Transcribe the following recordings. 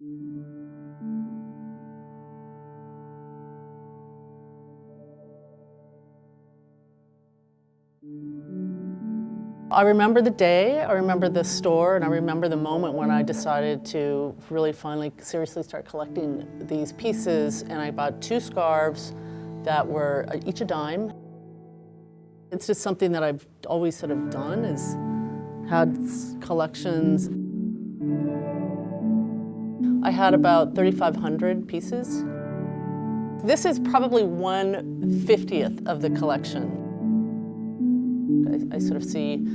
I remember the day, I remember the store, and I remember the moment when I decided to really finally seriously start collecting these pieces, and I bought 2 scarves that were each a dime. It's just something that I've always sort of done, is had collections. I had about 3,500 pieces. This is probably 1/50th of the collection. I sort of see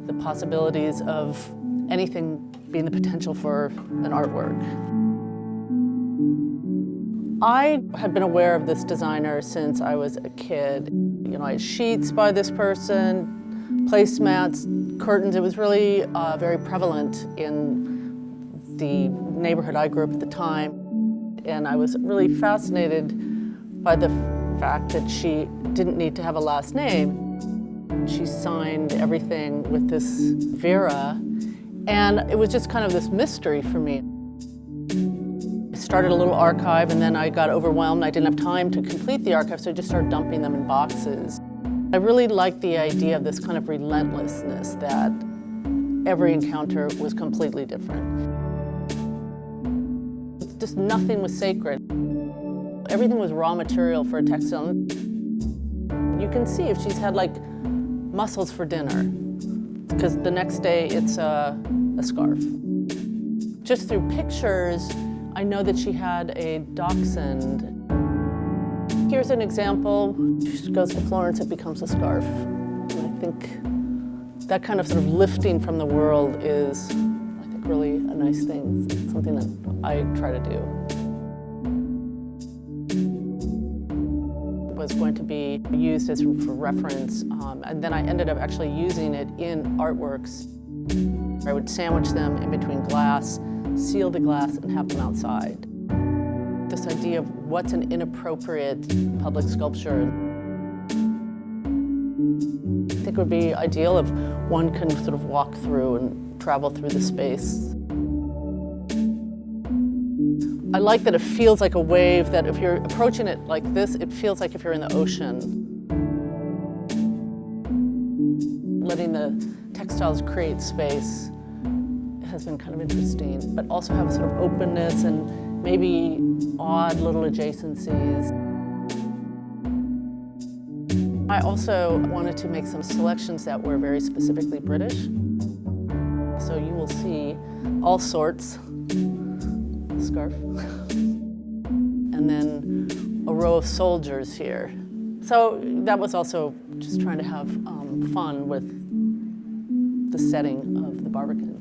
the possibilities of anything being the potential for an artwork. I had been aware of this designer since I was a kid. You know, I had sheets by this person, placemats, curtains. It was really very prevalent in the neighborhood I grew up at the time. And I was really fascinated by the fact that she didn't need to have a last name. She signed everything with this Vera, and it was just kind of this mystery for me. I started a little archive, and then I got overwhelmed. I didn't have time to complete the archive, so I just started dumping them in boxes. I really liked the idea of this kind of relentlessness, that every encounter was completely different. Just nothing was sacred. Everything was raw material for a textile. You can see if she's had like mussels for dinner, because the next day it's a scarf. Just through pictures, I know that she had a dachshund. Here's an example. She goes to Florence, it becomes a scarf. And I think that kind of sort of lifting from the world is, I think, really a nice thing. It's something that I try to do. Was going to be used as for reference, and then I ended up actually using it in artworks. I would sandwich them in between glass, seal the glass, and have them outside. This idea of what's an inappropriate public sculpture, I think would be ideal if one can sort of walk through and travel through the space. I like that it feels like a wave, that if you're approaching it like this, it feels like if you're in the ocean. Letting the textiles create space has been kind of interesting, but also have a sort of openness and maybe odd little adjacencies. I also wanted to make some selections that were very specifically British. So you will see all sorts. Scarf. And then a row of soldiers here. So that was also just trying to have fun with the setting of the Barbican.